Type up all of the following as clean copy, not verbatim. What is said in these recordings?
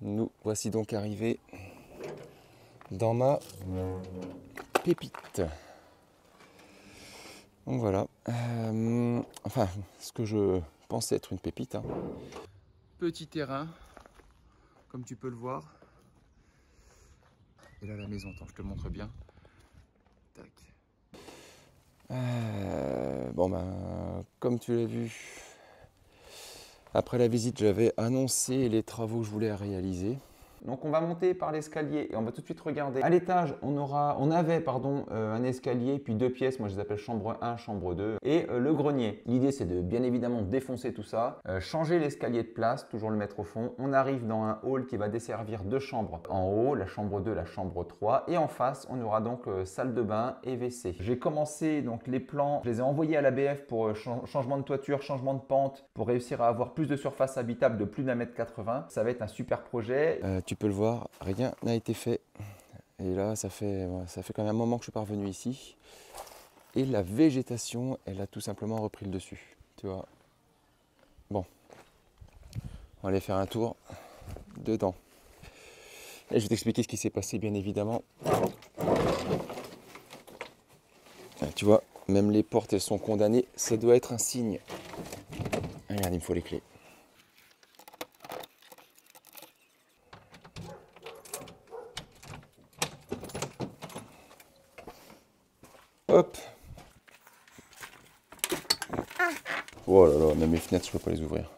Nous voici donc arrivés dans ma pépite. Donc voilà, enfin ce que je pensais être une pépite. Hein. Petit terrain, comme tu peux le voir. Et là la maison, attends, je te montre bien. Tac. Bon ben, comme tu l'as vu, après la visite, j'avais annoncé les travaux que je voulais réaliser. Donc on va monter par l'escalier et on va tout de suite regarder. À l'étage, on avait un escalier, puis 2 pièces, moi je les appelle chambre 1, chambre 2, et le grenier. L'idée c'est de bien évidemment défoncer tout ça, changer l'escalier de place, toujours le mettre au fond. On arrive dans un hall qui va desservir 2 chambres en haut, la chambre 2, la chambre 3, et en face on aura donc salle de bain et WC. J'ai commencé donc les plans, je les ai envoyés à l'ABF pour changement de toiture, changement de pente, pour réussir à avoir plus de surface habitable de plus d'1,80 m. Ça va être un super projet. Tu peux le voir, rien n'a été fait. Et là, ça fait quand même un moment que je suis parvenu ici. Et la végétation, elle a tout simplement repris le dessus. Tu vois. Bon, on va aller faire un tour dedans. Et je vais t'expliquer ce qui s'est passé, bien évidemment. Tu vois, même les portes, elles sont condamnées. Ça doit être un signe. Regarde, il me faut les clés. Hop. Oh là là, même les fenêtres, je peux pas les ouvrir.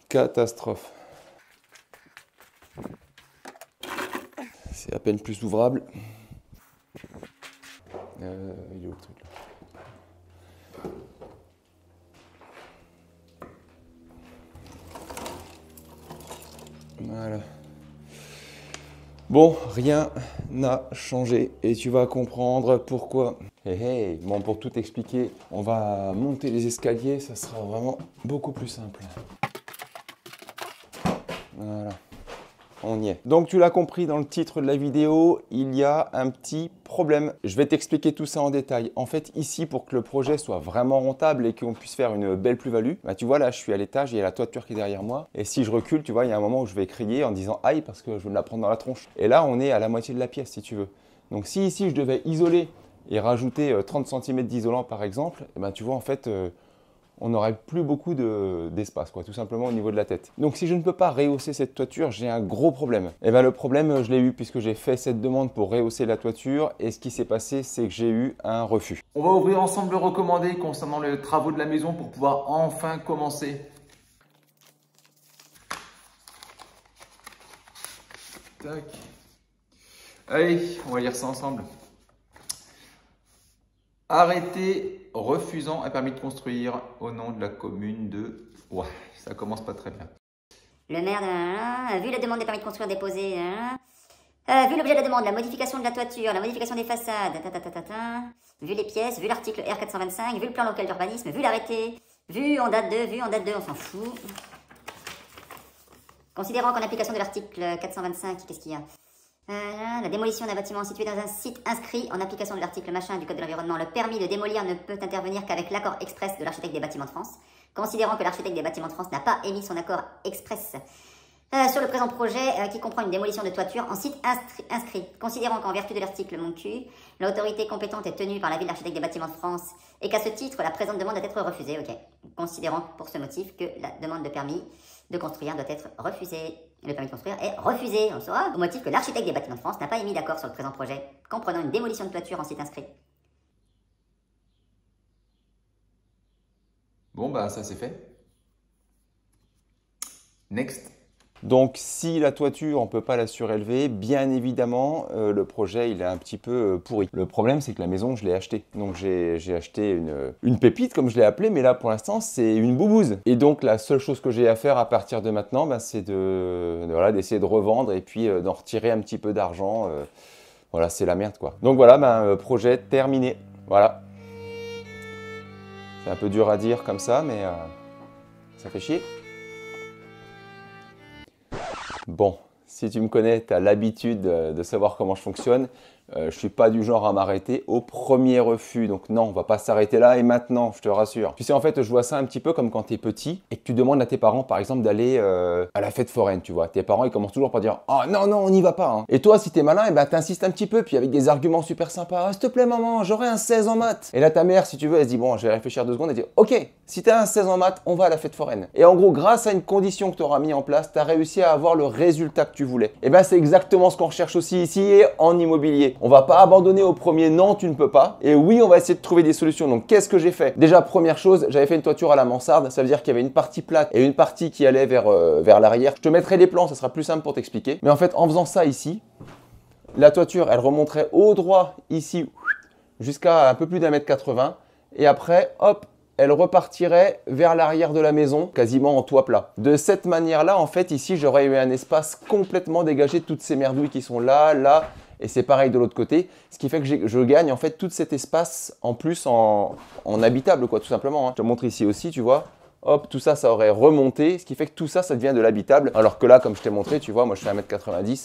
Catastrophe. C'est à peine plus ouvrable. Il est où le truc là? Voilà. Bon, rien n'a changé et tu vas comprendre pourquoi. Hey, bon, pour tout expliquer, on va monter les escaliers, ça sera vraiment beaucoup plus simple. Voilà, on y est. Donc tu l'as compris dans le titre de la vidéo, il y a un petit problème. Je vais t'expliquer tout ça en détail. En fait, ici, pour que le projet soit vraiment rentable et qu'on puisse faire une belle plus-value, bah, tu vois, là, je suis à l'étage, il y a la toiture qui est derrière moi. Et si je recule, tu vois, il y a un moment où je vais crier en disant « aïe » parce que je veux me la prendre dans la tronche. Et là, on est à la moitié de la pièce, si tu veux. Donc si ici, je devais isoler et rajouter 30 cm d'isolant, par exemple, et ben, tu vois, en fait, on n'aurait plus beaucoup d'espace, quoi, tout simplement au niveau de la tête. Donc si je ne peux pas rehausser cette toiture, j'ai un gros problème. Et bien le problème, je l'ai eu puisque j'ai fait cette demande pour rehausser la toiture et ce qui s'est passé, c'est que j'ai eu un refus. On va ouvrir ensemble le recommandé concernant les travaux de la maison pour pouvoir enfin commencer. Tac. Allez, on va lire ça ensemble. Arrêté refusant un permis de construire au nom de la commune de... Ouais, ça commence pas très bien. Le maire de... vu la demande des permis de construire déposée... vu l'objet de la demande, la modification de la toiture, la modification des façades... vu les pièces, vu l'article R425, vu le plan local d'urbanisme, vu l'arrêté... vu en date de... on s'en fout. Considérant qu'en application de l'article 425, qu'est-ce qu'il y a la démolition d'un bâtiment situé dans un site inscrit en application de l'article machin du Code de l'environnement, le permis de démolir ne peut intervenir qu'avec l'accord express de l'architecte des bâtiments de France. Considérant que l'architecte des bâtiments de France n'a pas émis son accord express sur le présent projet qui comprend une démolition de toiture en site inscrit. Considérant qu'en vertu de l'article mon cul, l'autorité compétente est tenue par l'avis de l'architecte des bâtiments de France et qu'à ce titre, la présente demande doit être refusée. Ok. Considérant pour ce motif que la demande de permis de construire doit être refusée. Le permis de construire est refusé, on le saura, au motif que l'architecte des bâtiments de France n'a pas émis d'accord sur le présent projet, comprenant une démolition de toiture en site inscrit. Bon, bah ça c'est fait. Next. Donc si la toiture, on ne peut pas la surélever, bien évidemment, le projet il est un petit peu pourri. Le problème c'est que la maison, je l'ai achetée. Donc j'ai acheté une pépite comme je l'ai appelée, mais là pour l'instant c'est une boubouse. Et donc la seule chose que j'ai à faire à partir de maintenant, bah, c'est d'essayer de revendre et puis d'en retirer un petit peu d'argent. Voilà, c'est la merde quoi. Donc voilà, bah, projet terminé. Voilà. C'est un peu dur à dire comme ça, mais ça fait chier. Bon, si tu me connais, tu as l'habitude de savoir comment je fonctionne. Je suis pas du genre à m'arrêter au premier refus. Donc non, on va pas s'arrêter là et maintenant, je te rassure. Tu sais, en fait, je vois ça un petit peu comme quand tu es petit et que tu demandes à tes parents, par exemple, d'aller à la fête foraine, tu vois. Tes parents, ils commencent toujours par dire « Oh non, non, on n'y va pas hein. ». Et toi, si t'es malin, eh ben, t'insistes un petit peu, puis avec des arguments super sympas. « Ah, s'il te plaît, maman, j'aurai un 16 en maths ». Et là, ta mère, si tu veux, elle se dit « Bon, je vais réfléchir 2 secondes ». Elle dit « Ok, si t'as un 16 en maths, on va à la fête foraine ». Et en gros, grâce à une condition que tu auras mis en place, tu as réussi à avoir le résultat que tu voulais. Et ben, c'est exactement ce qu'on recherche aussi ici et en immobilier. On va pas abandonner au premier non, tu ne peux pas. Et oui, on va essayer de trouver des solutions. Donc, qu'est-ce que j'ai fait? Déjà, première chose, j'avais fait une toiture à la mansarde. Ça veut dire qu'il y avait une partie plate et une partie qui allait vers l'arrière. Je te mettrai les plans, ça sera plus simple pour t'expliquer. Mais en fait, en faisant ça ici, la toiture, elle remonterait au droit ici jusqu'à un peu plus d'1,80 m. Et après, hop, elle repartirait vers l'arrière de la maison, quasiment en toit plat. De cette manière-là, en fait, ici, j'aurais eu un espace complètement dégagé de toutes ces merdouilles qui sont là, là, et c'est pareil de l'autre côté. Ce qui fait que je gagne, en fait, tout cet espace en plus en habitable, quoi, tout simplement. Hein. Je te montre ici aussi, tu vois. Hop, tout ça, ça aurait remonté, ce qui fait que tout ça, ça devient de l'habitable. Alors que là, comme je t'ai montré, tu vois, moi, je fais 1,90 m.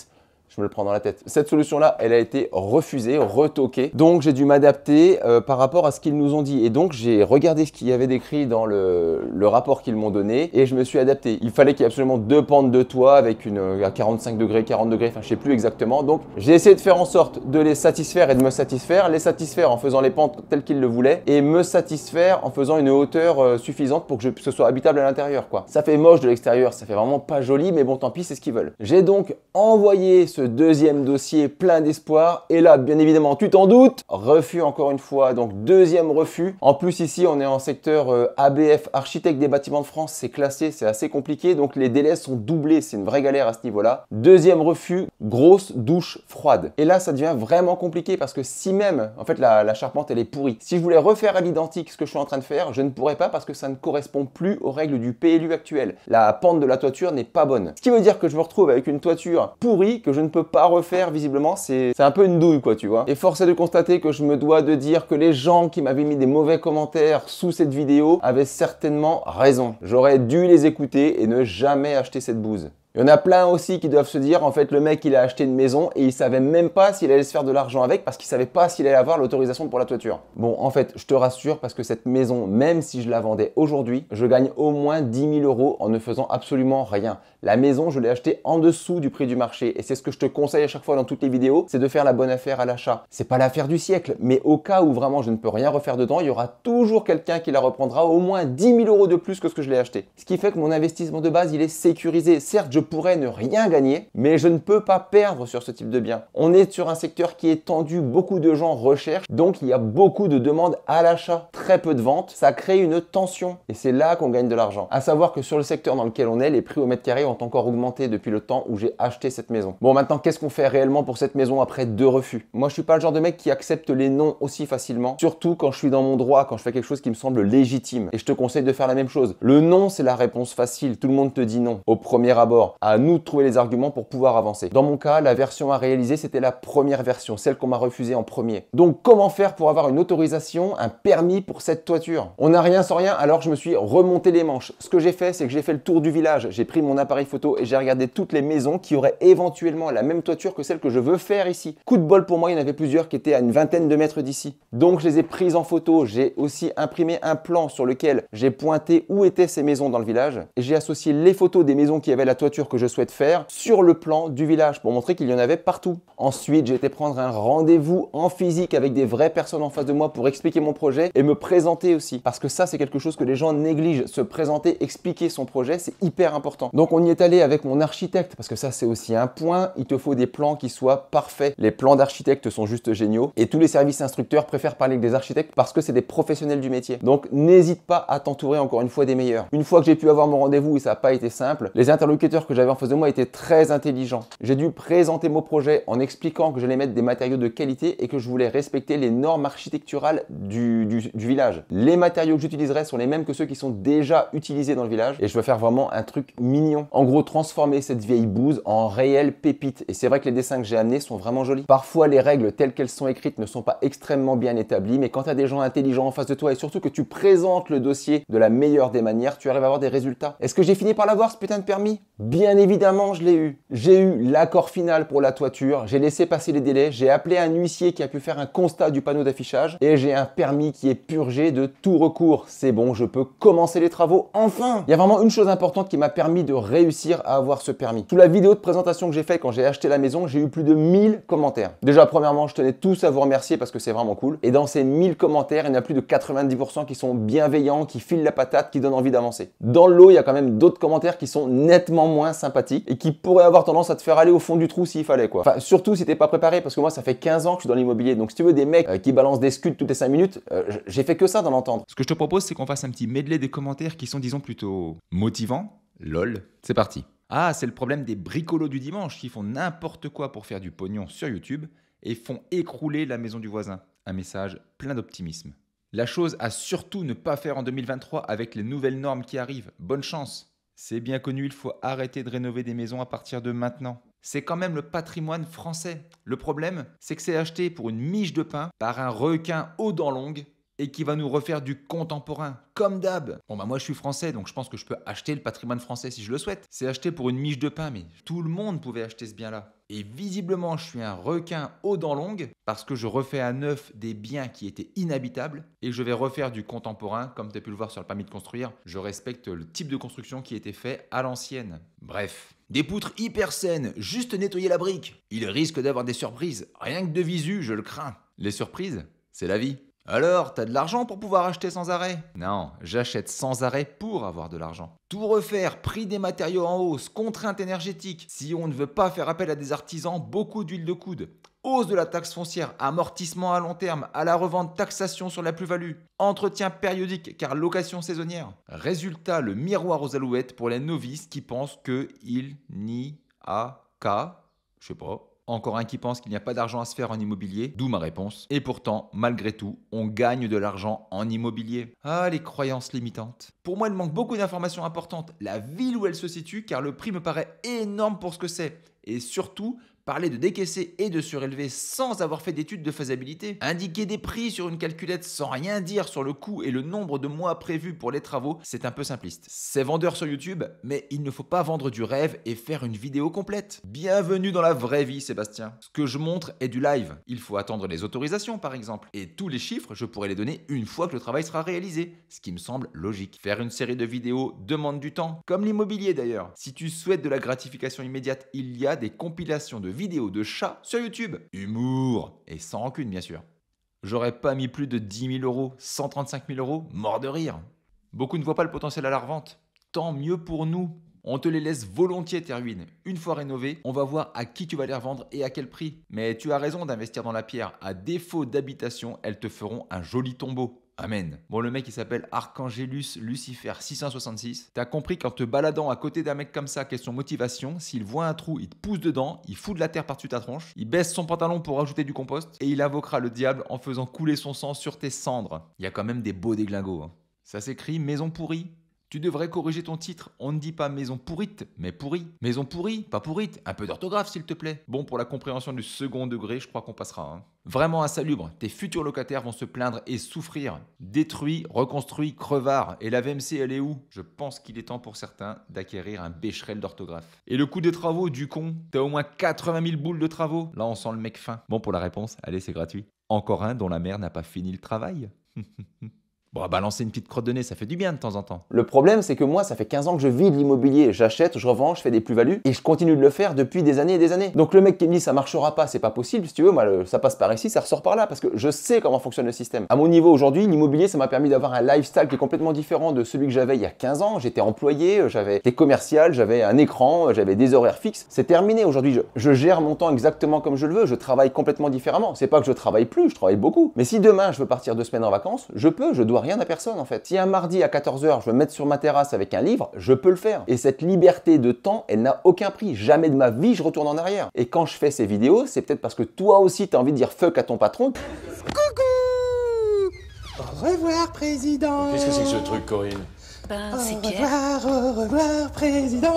Je me le prends dans la tête. Cette solution-là, elle a été refusée, retoquée. Donc, j'ai dû m'adapter par rapport à ce qu'ils nous ont dit. Et donc, j'ai regardé ce qu'il y avait décrit dans le rapport qu'ils m'ont donné et je me suis adapté. Il fallait qu'il y ait absolument 2 pentes de toit avec à 45 degrés, 40 degrés, enfin, je sais plus exactement. Donc, j'ai essayé de faire en sorte de les satisfaire et de me satisfaire. Les satisfaire en faisant les pentes telles qu'ils le voulaient et me satisfaire en faisant une hauteur suffisante pour que ce soit habitable à l'intérieur, quoi. Ça fait moche de l'extérieur, ça fait vraiment pas joli, mais bon, tant pis, c'est ce qu'ils veulent. J'ai donc envoyé ce deuxième dossier plein d'espoir et là bien évidemment tu t'en doutes, refus encore une fois, donc deuxième refus. En plus ici on est en secteur ABF, architecte des bâtiments de France, c'est classé, c'est assez compliqué, donc les délais sont doublés, c'est une vraie galère à ce niveau-là. Deuxième refus, grosse douche froide. Et là ça devient vraiment compliqué parce que si même, en fait la charpente elle est pourrie, si je voulais refaire à l'identique ce que je suis en train de faire, je ne pourrais pas parce que ça ne correspond plus aux règles du PLU actuel. La pente de la toiture n'est pas bonne. Ce qui veut dire que je me retrouve avec une toiture pourrie que je ne peux pas refaire visiblement, c'est un peu une douille quoi, tu vois. Et force est de constater que je me dois de dire que les gens qui m'avaient mis des mauvais commentaires sous cette vidéo avaient certainement raison. J'aurais dû les écouter et ne jamais acheter cette bouse. Il y en a plein aussi qui doivent se dire, en fait, le mec, il a acheté une maison et il savait même pas s'il allait se faire de l'argent avec parce qu'il savait pas s'il allait avoir l'autorisation pour la toiture. Bon, en fait, je te rassure parce que cette maison, même si je la vendais aujourd'hui, je gagne au moins 10 000 € en ne faisant absolument rien. La maison, je l'ai achetée en dessous du prix du marché et c'est ce que je te conseille à chaque fois dans toutes les vidéos, c'est de faire la bonne affaire à l'achat. C'est pas l'affaire du siècle, mais au cas où vraiment je ne peux rien refaire dedans, il y aura toujours quelqu'un qui la reprendra au moins 10 000 € de plus que ce que je l'ai acheté. Ce qui fait que mon investissement de base, il est sécurisé. Certes, je pourrais ne rien gagner, mais je ne peux pas perdre sur ce type de bien. On est sur un secteur qui est tendu, beaucoup de gens recherchent, donc il y a beaucoup de demandes à l'achat, très peu de ventes, ça crée une tension et c'est là qu'on gagne de l'argent. À savoir que sur le secteur dans lequel on est, les prix au mètre carré ont encore augmenté depuis le temps où j'ai acheté cette maison. Bon, maintenant, qu'est-ce qu'on fait réellement pour cette maison après 2 refus? Moi, je suis pas le genre de mec qui accepte les non aussi facilement, surtout quand je suis dans mon droit, quand je fais quelque chose qui me semble légitime. Et je te conseille de faire la même chose. Le non, c'est la réponse facile. Tout le monde te dit non au premier abord. À nous de trouver les arguments pour pouvoir avancer. Dans mon cas, la version à réaliser, c'était la première version, celle qu'on m'a refusée en premier. Donc, comment faire pour avoir une autorisation, un permis pour cette toiture? On n'a rien sans rien, alors je me suis remonté les manches. Ce que j'ai fait, c'est que j'ai fait le tour du village. J'ai pris mon appareil photo et j'ai regardé toutes les maisons qui auraient éventuellement la même toiture que celle que je veux faire ici. Coup de bol pour moi, il y en avait plusieurs qui étaient à une vingtaine de mètres d'ici. Donc, je les ai prises en photo. J'ai aussi imprimé un plan sur lequel j'ai pointé où étaient ces maisons dans le village et j'ai associé les photos des maisons qui avaient la toiture que je souhaite faire sur le plan du village pour montrer qu'il y en avait partout. Ensuite, j'ai été prendre un rendez-vous en physique avec des vraies personnes en face de moi pour expliquer mon projet et me présenter aussi. Parce que ça, c'est quelque chose que les gens négligent. Se présenter, expliquer son projet, c'est hyper important. Donc, on y est allé avec mon architecte parce que ça, c'est aussi un point. Il te faut des plans qui soient parfaits. Les plans d'architecte sont juste géniaux et tous les services instructeurs préfèrent parler avec des architectes parce que c'est des professionnels du métier. Donc, n'hésite pas à t'entourer encore une fois des meilleurs. Une fois que j'ai pu avoir mon rendez-vous et ça n'a pas été simple, les interlocuteurs que j'avais en face de moi étaient très intelligents. J'ai dû présenter mon projet en expliquant que j'allais mettre des matériaux de qualité et que je voulais respecter les normes architecturales du village. Les matériaux que j'utiliserai sont les mêmes que ceux qui sont déjà utilisés dans le village et je veux faire vraiment un truc mignon. En gros, transformer cette vieille bouse en réelle pépite. Et c'est vrai que les dessins que j'ai amenés sont vraiment jolis. Parfois, les règles telles qu'elles sont écrites ne sont pas extrêmement bien établies, mais quand tu as des gens intelligents en face de toi et surtout que tu présentes le dossier de la meilleure des manières, tu arrives à avoir des résultats. Est-ce que j'ai fini par l'avoir ce putain de permis? Bien Bien évidemment, je l'ai eu. J'ai eu l'accord final pour la toiture, j'ai laissé passer les délais, j'ai appelé un huissier qui a pu faire un constat du panneau d'affichage et j'ai un permis qui est purgé de tout recours. C'est bon, je peux commencer les travaux, enfin! Il y a vraiment une chose importante qui m'a permis de réussir à avoir ce permis. Sous la vidéo de présentation que j'ai faite quand j'ai acheté la maison, j'ai eu plus de 1000 commentaires. Déjà, premièrement, je tenais tous à vous remercier parce que c'est vraiment cool. Et dans ces 1000 commentaires, il y en a plus de 90% qui sont bienveillants, qui filent la patate, qui donnent envie d'avancer. Dans le lot, il y a quand même d'autres commentaires qui sont nettement moins sympathiques et qui pourraient avoir tendance à te faire aller au fond du trou s'il fallait, quoi. Enfin, surtout si t'es pas préparé, parce que moi, ça fait 15 ans que je suis dans l'immobilier. Donc, si tu veux des mecs qui balancent des scuds toutes les 5 minutes, j'ai fait que ça d'en entendre. Ce que je te propose, c'est qu'on fasse un petit medley des commentaires qui sont, disons, plutôt motivants. Lol. C'est parti. Ah, c'est le problème des bricolos du dimanche qui font n'importe quoi pour faire du pognon sur YouTube et font écrouler la maison du voisin. Un message plein d'optimisme. La chose à surtout ne pas faire en 2023 avec les nouvelles normes qui arrivent. Bonne chance. C'est bien connu, il faut arrêter de rénover des maisons à partir de maintenant. C'est quand même le patrimoine français. Le problème, c'est que c'est acheté pour une miche de pain par un requin aux dents longues et qui va nous refaire du contemporain, comme d'hab. Bon bah moi je suis français, donc je pense que je peux acheter le patrimoine français si je le souhaite. C'est acheté pour une miche de pain, mais tout le monde pouvait acheter ce bien-là. Et visiblement, je suis un requin aux dents longues parce que je refais à neuf des biens qui étaient inhabitables et je vais refaire du contemporain, comme tu as pu le voir sur le permis de construire. Je respecte le type de construction qui était fait à l'ancienne. Bref. Des poutres hyper saines, juste nettoyer la brique. Il risque d'avoir des surprises. Rien que de visu, je le crains. Les surprises, c'est la vie. Alors, t'as de l'argent pour pouvoir acheter sans arrêt? Non, j'achète sans arrêt pour avoir de l'argent. Tout refaire, prix des matériaux en hausse, contraintes énergétiques. Si on ne veut pas faire appel à des artisans, beaucoup d'huile de coude. Hausse de la taxe foncière, amortissement à long terme, à la revente, taxation sur la plus-value, entretien périodique car location saisonnière. Résultat, le miroir aux alouettes pour les novices qui pensent qu'il n'y a qu'à, je sais pas, encore un qui pense qu'il n'y a pas d'argent à se faire en immobilier, d'où ma réponse. Et pourtant, malgré tout, on gagne de l'argent en immobilier. Ah, les croyances limitantes. Pour moi, il manque beaucoup d'informations importantes. La ville où elle se situe, car le prix me paraît énorme pour ce que c'est. Et surtout, parler de décaisser et de surélever sans avoir fait d'études de faisabilité. Indiquer des prix sur une calculette sans rien dire sur le coût et le nombre de mois prévus pour les travaux, c'est un peu simpliste. C'est vendeur sur YouTube, mais il ne faut pas vendre du rêve et faire une vidéo complète. Bienvenue dans la vraie vie, Sébastien. Ce que je montre est du live. Il faut attendre les autorisations, par exemple. Et tous les chiffres, je pourrai les donner une fois que le travail sera réalisé, ce qui me semble logique. Faire une série de vidéos demande du temps, comme l'immobilier d'ailleurs. Si tu souhaites de la gratification immédiate, il y a des compilations de vidéos de chats sur YouTube. Humour et sans rancune, bien sûr. J'aurais pas mis plus de 10 000 €, 135 000 €, mort de rire. Beaucoup ne voient pas le potentiel à la revente. Tant mieux pour nous. On te les laisse volontiers tes ruines. Une fois rénovées, on va voir à qui tu vas les revendre et à quel prix. Mais tu as raison d'investir dans la pierre. À défaut d'habitation, elles te feront un joli tombeau. Amen. Bon, le mec il s'appelle Archangelus Lucifer 666. T'as compris qu'en te baladant à côté d'un mec comme ça, question motivation, s'il voit un trou, il te pousse dedans, il fout de la terre par-dessus ta tronche, il baisse son pantalon pour rajouter du compost et il invoquera le diable en faisant couler son sang sur tes cendres. Il y a quand même des beaux déglingos. Hein. Ça s'écrit maison pourrie. Tu devrais corriger ton titre. On ne dit pas maison pourrite, mais pourrie. Maison pourrie, pas pourrite. Un peu d'orthographe, s'il te plaît. Bon, pour la compréhension du second degré, je crois qu'on passera. Hein. Vraiment insalubre. Tes futurs locataires vont se plaindre et souffrir. Détruit, reconstruit, crevard. Et la VMC, elle est où? Je pense qu'il est temps pour certains d'acquérir un bécherel d'orthographe. Et le coût des travaux, du con? T'as au moins 80 000 boules de travaux. Là, on sent le mec fin. Bon, pour la réponse, allez, c'est gratuit. Encore un dont la mère n'a pas fini le travail. Bon, balancer une petite crotte de nez, ça fait du bien de temps en temps. Le problème, c'est que moi, ça fait 15 ans que je vis de l'immobilier. J'achète, je revends, je fais des plus-values et je continue de le faire depuis des années et des années. Donc le mec qui me dit ça marchera pas, c'est pas possible, si tu veux, moi, ça passe par ici, ça ressort par là parce que je sais comment fonctionne le système. À mon niveau aujourd'hui, l'immobilier, ça m'a permis d'avoir un lifestyle qui est complètement différent de celui que j'avais il y a 15 ans. J'étais employé, j'avais des commerciales, j'avais un écran, j'avais des horaires fixes. C'est terminé aujourd'hui. Je gère mon temps exactement comme je le veux. Je travaille complètement différemment. C'est pas que je travaille plus, je travaille beaucoup. Mais si demain je veux partir 2 semaines en vacances, je peux, je dois rien à personne en fait. Si un mardi à 14 h, je veux me mettre sur ma terrasse avec un livre, je peux le faire. Et cette liberté de temps, elle n'a aucun prix. Jamais de ma vie, je retourne en arrière. Et quand je fais ces vidéos, c'est peut-être parce que toi aussi, tu as envie de dire fuck à ton patron. Coucou! Au revoir, président! Qu'est-ce que c'est que ce truc, Corinne? Ben, c'est Pierre. Au revoir, président.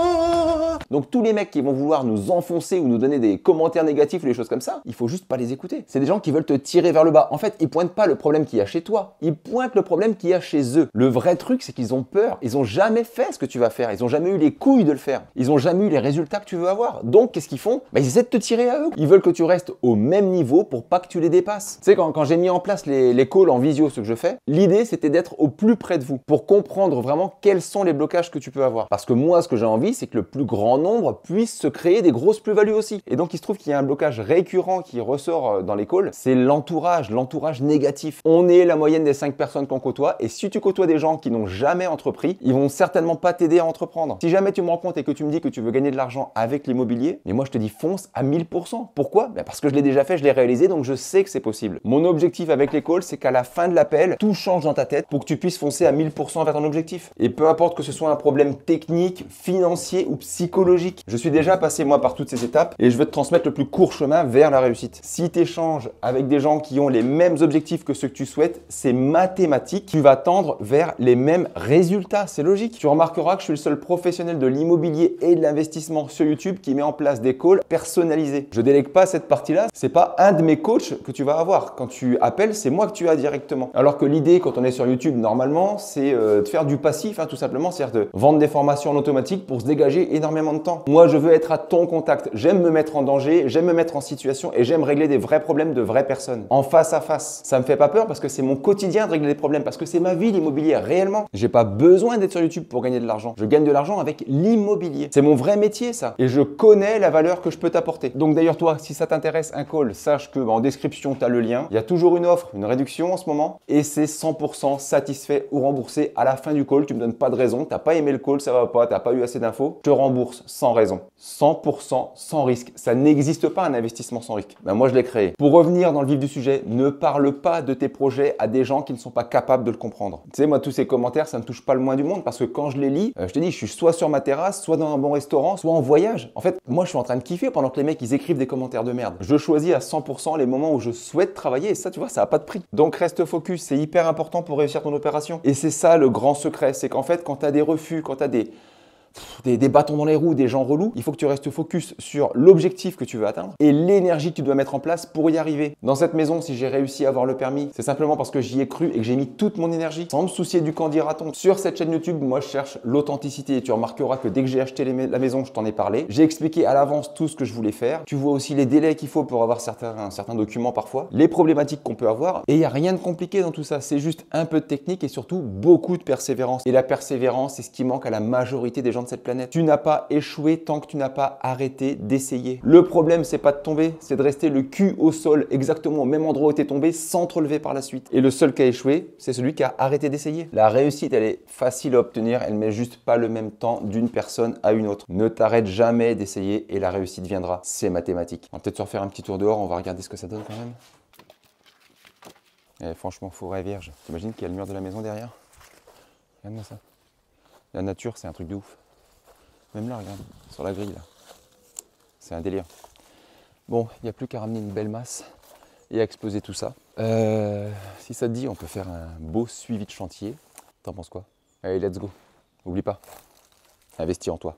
Donc tous les mecs qui vont vouloir nous enfoncer ou nous donner des commentaires négatifs ou des choses comme ça, il faut juste pas les écouter. C'est des gens qui veulent te tirer vers le bas. En fait, ils pointent pas le problème qu'il y a chez toi, ils pointent le problème qu'il y a chez eux. Le vrai truc, c'est qu'ils ont peur. Ils ont jamais fait ce que tu vas faire. Ils ont jamais eu les couilles de le faire. Ils ont jamais eu les résultats que tu veux avoir. Donc, qu'est-ce qu'ils font? Ils essaient de te tirer à eux. Ils veulent que tu restes au même niveau pour pas que tu les dépasses. Tu sais, quand j'ai mis en place les calls en visio, ce que je fais, l'idée, c'était d'être au plus près de vous pour comprendre vraiment quels sont les blocages que tu peux avoir. Parce que moi, ce que j'ai envie, c'est que le plus grand nombre puisse se créer des grosses plus-values aussi. Et donc, il se trouve qu'il y a un blocage récurrent qui ressort dans les calls, c'est l'entourage négatif. On est la moyenne des 5 personnes qu'on côtoie, et si tu côtoies des gens qui n'ont jamais entrepris, ils vont certainement pas t'aider à entreprendre. Si jamais tu me rends compte et que tu me dis que tu veux gagner de l'argent avec l'immobilier, mais moi je te dis fonce à 1000%. Pourquoi? Parce que je l'ai déjà fait, je l'ai réalisé, donc je sais que c'est possible. Mon objectif avec les calls, c'est qu'à la fin de l'appel, tout change dans ta tête pour que tu puisses foncer à 1000% vers ton objectif. Et peu importe que ce soit un problème technique, financier ou psychologique, je suis déjà passé moi par toutes ces étapes et je veux te transmettre le plus court chemin vers la réussite. Si tu échanges avec des gens qui ont les mêmes objectifs que ceux que tu souhaites, c'est mathématique, tu vas tendre vers les mêmes résultats, c'est logique. Tu remarqueras que je suis le seul professionnel de l'immobilier et de l'investissement sur YouTube qui met en place des calls personnalisés. Je délègue pas cette partie-là, c'est pas un de mes coachs que tu vas avoir. Quand tu appelles, c'est moi que tu as directement. Alors que l'idée quand on est sur YouTube normalement, c'est de faire du passif, tout simplement, c'est-à-dire de vendre des formations en automatique pour se dégager énormément de temps. Moi, je veux être à ton contact, j'aime me mettre en danger, j'aime me mettre en situation et j'aime régler des vrais problèmes de vraies personnes, en face à face. Ça me fait pas peur parce que c'est mon quotidien de régler des problèmes, parce que c'est ma vie l'immobilier, réellement. J'ai pas besoin d'être sur YouTube pour gagner de l'argent. Je gagne de l'argent avec l'immobilier. C'est mon vrai métier, ça. Et je connais la valeur que je peux t'apporter. Donc d'ailleurs, toi, si ça t'intéresse un call, sache que en description, tu as le lien. Il y a toujours une offre, une réduction en ce moment et c'est 100% satisfait ou remboursé à la fin du call. Tu me donnes pas de raison, t'as pas aimé le call, ça va pas, t'as pas eu assez d'infos, je te rembourse sans raison. 100% sans risque. Ça n'existe pas un investissement sans risque. Moi, je l'ai créé. Pour revenir dans le vif du sujet, ne parle pas de tes projets à des gens qui ne sont pas capables de le comprendre. Tu sais, moi, tous ces commentaires, ça me touche pas le moins du monde parce que quand je les lis, je te dis, je suis soit sur ma terrasse, soit dans un bon restaurant, soit en voyage. En fait, moi, je suis en train de kiffer pendant que les mecs, ils écrivent des commentaires de merde. Je choisis à 100% les moments où je souhaite travailler et ça, tu vois, ça n'a pas de prix. Donc, reste focus. C'est hyper important pour réussir ton opération. Et c'est ça le grand secret. C'est qu'en fait, quand tu as des refus, quand tu as des bâtons dans les roues, des gens relous, il faut que tu restes focus sur l'objectif que tu veux atteindre et l'énergie que tu dois mettre en place pour y arriver. Dans cette maison, si j'ai réussi à avoir le permis, c'est simplement parce que j'y ai cru et que j'ai mis toute mon énergie sans me soucier du qu'en dira-t-on. Sur cette chaîne YouTube, moi je cherche l'authenticité et tu remarqueras que dès que j'ai acheté la maison, je t'en ai parlé. J'ai expliqué à l'avance tout ce que je voulais faire. Tu vois aussi les délais qu'il faut pour avoir certains documents parfois, les problématiques qu'on peut avoir et il n'y a rien de compliqué dans tout ça. C'est juste un peu de technique et surtout beaucoup de persévérance. Et la persévérance, c'est ce qui manque à la majorité des gens de cette planète. Tu n'as pas échoué tant que tu n'as pas arrêté d'essayer. Le problème, c'est pas de tomber, c'est de rester le cul au sol, exactement au même endroit où tu es tombé, sans te relever par la suite. Et le seul qui a échoué, c'est celui qui a arrêté d'essayer. La réussite, elle est facile à obtenir, elle met juste pas le même temps d'une personne à une autre. Ne t'arrête jamais d'essayer et la réussite viendra. C'est mathématique. On va peut-être se refaire un petit tour dehors, on va regarder ce que ça donne quand même. Et franchement, forêt vierge. T'imagines qu'il y a le mur de la maison derrière? Regarde-moi ça. La nature, c'est un truc de ouf. Même là, regarde, sur la grille, là. C'est un délire. Bon, il n'y a plus qu'à ramener une belle masse et à exposer tout ça. Si ça te dit, on peut faire un beau suivi de chantier. T'en penses quoi? Allez, let's go. N'oublie pas, investis en toi.